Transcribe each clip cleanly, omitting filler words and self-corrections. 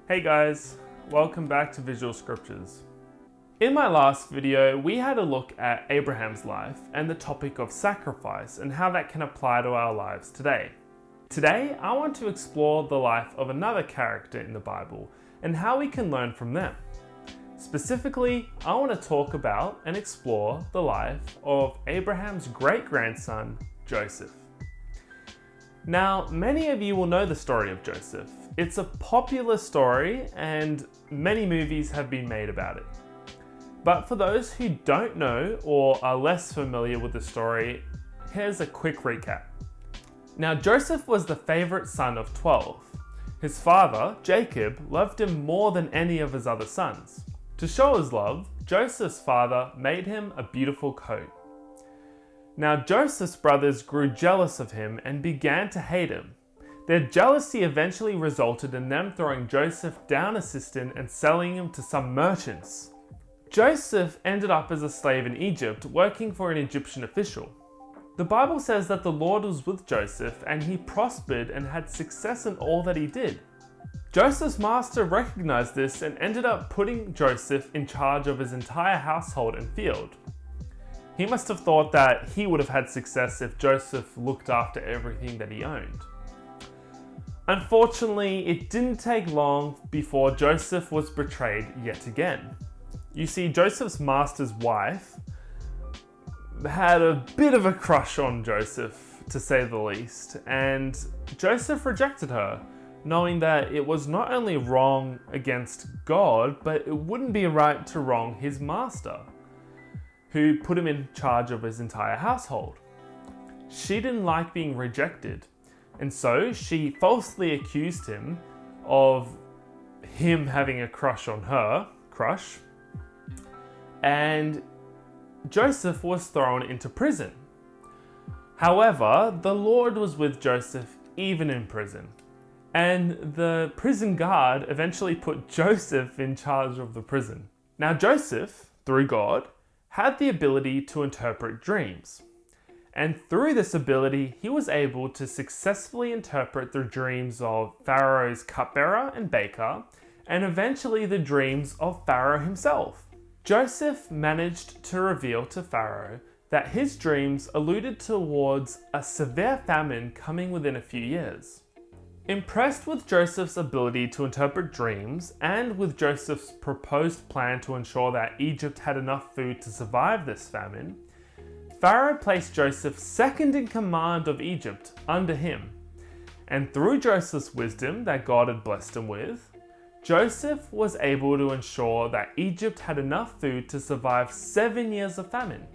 Hey guys, welcome back to Visual Scriptures. In my last video, we had a look at Abraham's life and the topic of sacrifice and how that can apply to our lives today. Today, I want to explore the life of another character in the Bible and how we can learn from them. Specifically, I want to talk about and explore the life of Abraham's great-grandson, Joseph. Now, many of you will know the story of Joseph. It's a popular story and many movies have been made about it. But for those who don't know or are less familiar with the story, here's a quick recap. Now, Joseph was the favorite son of 12. His father, Jacob, loved him more than any of his other sons. To show his love, Joseph's father made him a beautiful coat. Now, Joseph's brothers grew jealous of him and began to hate him. Their jealousy eventually resulted in them throwing Joseph down a cistern and selling him to some merchants. Joseph ended up as a slave in Egypt, working for an Egyptian official. The Bible says that the Lord was with Joseph and he prospered and had success in all that he did. Joseph's master recognized this and ended up putting Joseph in charge of his entire household and field. He must have thought that he would have had success if Joseph looked after everything that he owned. Unfortunately, it didn't take long before Joseph was betrayed yet again. You see, Joseph's master's wife had a bit of a crush on Joseph, to say the least, and Joseph rejected her, knowing that it was not only wrong against God, but it wouldn't be right to wrong his master, who put him in charge of his entire household. She didn't like being rejected, and so she falsely accused him of him having a crush on her, and Joseph was thrown into prison. However, the Lord was with Joseph even in prison, and the prison guard eventually put Joseph in charge of the prison. Now Joseph, through God, had the ability to interpret dreams. And through this ability, he was able to successfully interpret the dreams of Pharaoh's cupbearer and baker, and eventually the dreams of Pharaoh himself. Joseph managed to reveal to Pharaoh that his dreams alluded towards a severe famine coming within a few years. Impressed with Joseph's ability to interpret dreams and with Joseph's proposed plan to ensure that Egypt had enough food to survive this famine, Pharaoh placed Joseph second in command of Egypt under him. And through Joseph's wisdom that God had blessed him with, Joseph was able to ensure that Egypt had enough food to survive 7 years of famine.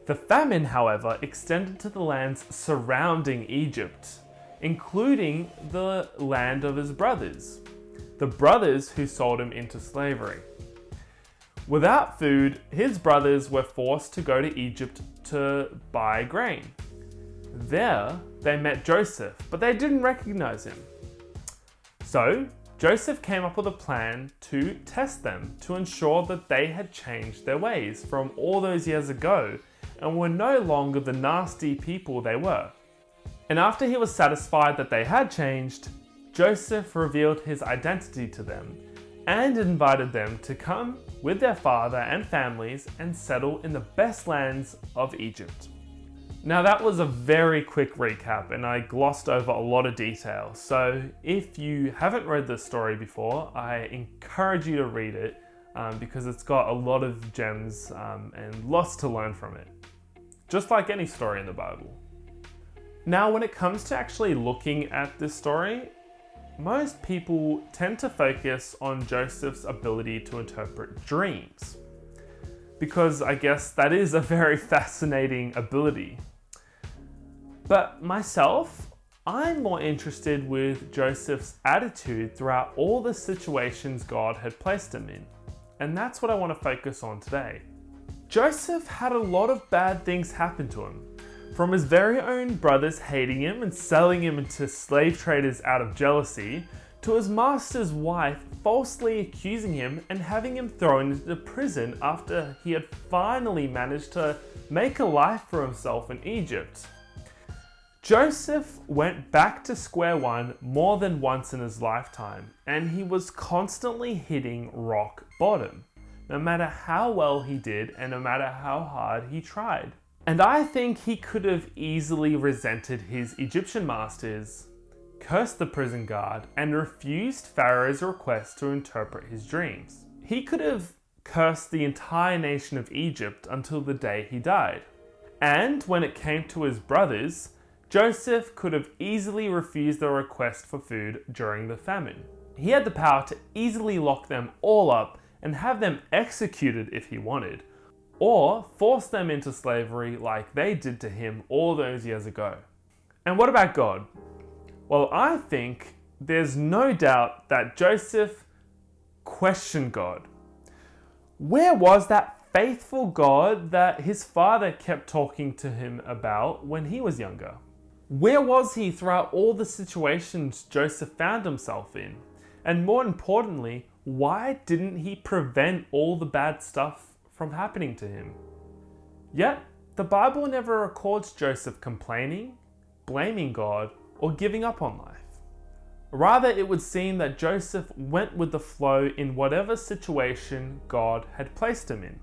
The famine, however, extended to the lands surrounding Egypt, including the land of his brothers, the brothers who sold him into slavery. Without food, his brothers were forced to go to Egypt to buy grain. There, they met Joseph, but they didn't recognize him. So, Joseph came up with a plan to test them to ensure that they had changed their ways from all those years ago and were no longer the nasty people they were. And after he was satisfied that they had changed, Joseph revealed his identity to them and invited them to come with their father and families and settle in the best lands of Egypt. Now that was a very quick recap and I glossed over a lot of detail. So if you haven't read this story before, I encourage you to read it because it's got a lot of gems and lots to learn from it. Just like any story in the Bible. Now, when it comes to actually looking at this story, most people tend to focus on Joseph's ability to interpret dreams, because I guess that is a very fascinating ability. But myself, I'm more interested with Joseph's attitude throughout all the situations God had placed him in, and that's what I want to focus on today. Joseph had a lot of bad things happen to him. From his very own brothers hating him and selling him into slave traders out of jealousy, to his master's wife falsely accusing him and having him thrown into prison after he had finally managed to make a life for himself in Egypt. Joseph went back to square one more than once in his lifetime, and he was constantly hitting rock bottom, no matter how well he did and no matter how hard he tried. And I think he could have easily resented his Egyptian masters, cursed the prison guard, and refused Pharaoh's request to interpret his dreams. He could have cursed the entire nation of Egypt until the day he died. And when it came to his brothers, Joseph could have easily refused their request for food during the famine. He had the power to easily lock them all up and have them executed if he wanted, or force them into slavery like they did to him all those years ago. And what about God? Well, I think there's no doubt that Joseph questioned God. Where was that faithful God that his father kept talking to him about when he was younger? Where was he throughout all the situations Joseph found himself in? And more importantly, why didn't he prevent all the bad stuff from happening to him? Yet, the Bible never records Joseph complaining, blaming God, or giving up on life. Rather, it would seem that Joseph went with the flow in whatever situation God had placed him in.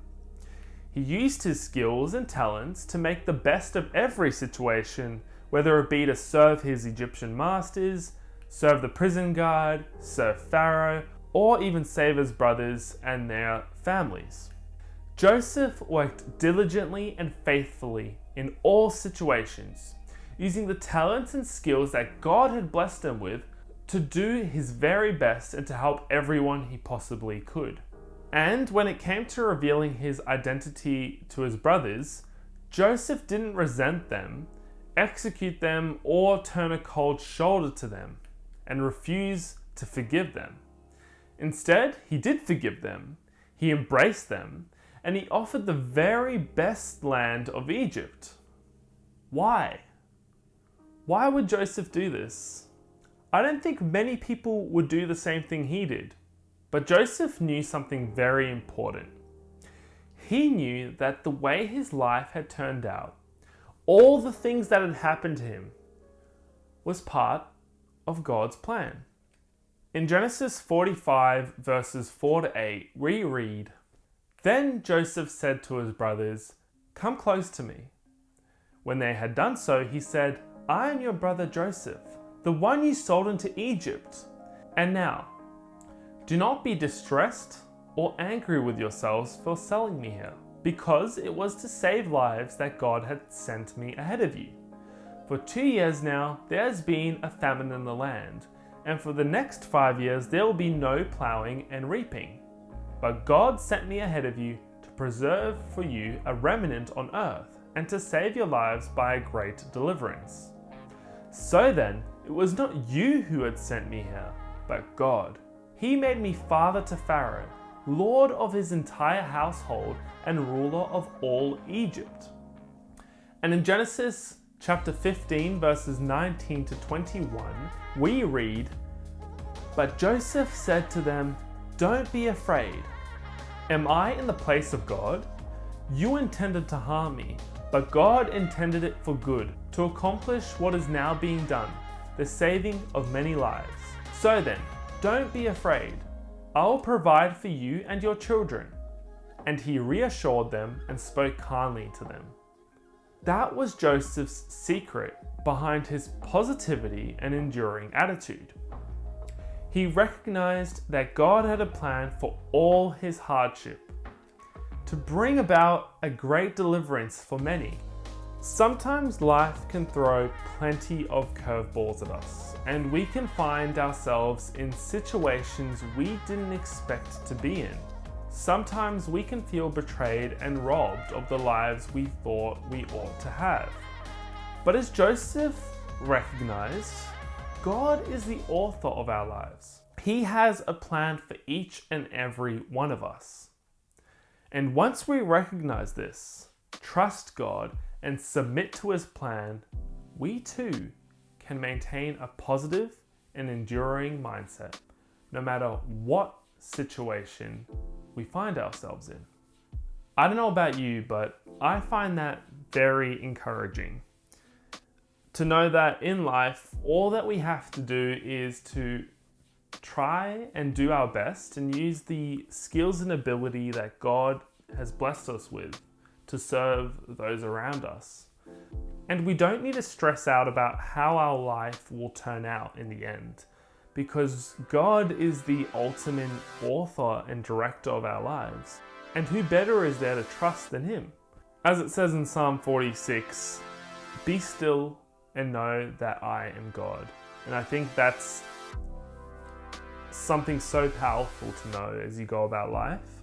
He used his skills and talents to make the best of every situation, whether it be to serve his Egyptian masters, serve the prison guard, serve Pharaoh, or even save his brothers and their families. Joseph worked diligently and faithfully in all situations, using the talents and skills that God had blessed him with to do his very best and to help everyone he possibly could. And when it came to revealing his identity to his brothers, Joseph didn't resent them, execute them, or turn a cold shoulder to them and refuse to forgive them. Instead, he did forgive them, he embraced them, and he offered the very best land of Egypt. Why? Why would Joseph do this? I don't think many people would do the same thing he did, but Joseph knew something very important. He knew that the way his life had turned out, all the things that had happened to him, was part of God's plan. In Genesis 45 verses 4 to 8, we read, "Then Joseph said to his brothers, 'Come close to me.' When they had done so, he said, 'I am your brother Joseph, the one you sold into Egypt. And now, do not be distressed or angry with yourselves for selling me here, because it was to save lives that God had sent me ahead of you. For 2 years now, there has been a famine in the land, and for the next 5 years there will be no plowing and reaping. But God sent me ahead of you to preserve for you a remnant on earth, and to save your lives by a great deliverance. So then, it was not you who had sent me here, but God. He made me father to Pharaoh, lord of his entire household and ruler of all Egypt." And in Genesis chapter 15 verses 19 to 21, we read, "But Joseph said to them, 'Don't be afraid. Am I in the place of God? You intended to harm me, but God intended it for good, to accomplish what is now being done, the saving of many lives. So then, don't be afraid. I will provide for you and your children." And he reassured them and spoke kindly to them. That was Joseph's secret behind his positivity and enduring attitude. He recognized that God had a plan for all his hardship, to bring about a great deliverance for many. Sometimes life can throw plenty of curveballs at us, and we can find ourselves in situations we didn't expect to be in. Sometimes we can feel betrayed and robbed of the lives we thought we ought to have. But as Joseph recognized, God is the author of our lives. He has a plan for each and every one of us. And once we recognize this, trust God, and submit to his plan, we too can maintain a positive and enduring mindset, no matter what situation we find ourselves in. I don't know about you, but I find that very encouraging. To know that in life, all that we have to do is to try and do our best and use the skills and ability that God has blessed us with to serve those around us. And we don't need to stress out about how our life will turn out in the end, because God is the ultimate author and director of our lives. And who better is there to trust than Him? As it says in Psalm 46, "Be still and know that I am God." And I think that's something so powerful to know as you go about life,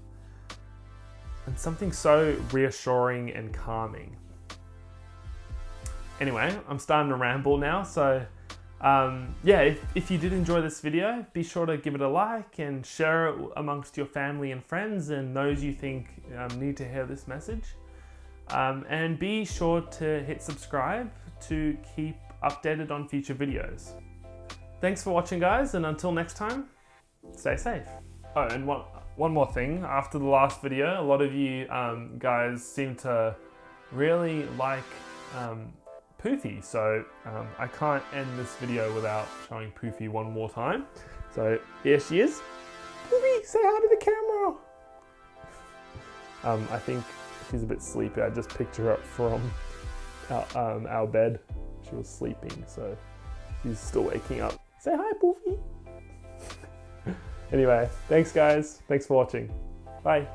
and something so reassuring and calming. Anyway, I'm starting to ramble now, so if you did enjoy this video, be sure to give it a like and share it amongst your family and friends and those you think need to hear this message. And be sure to hit subscribe to keep updated on future videos. Thanks for watching, guys, and until next time, stay safe. Oh, and one more thing. After the last video, a lot of you guys seem to really like Poofy, so I can't end this video without showing Poofy one more time. So here she is. Poofy, say hi to the camera. I think she's a bit sleepy. I just picked her up from our bed. She was sleeping, so she's still waking up. Say hi, Poofy. Anyway, thanks guys. Thanks for watching. Bye.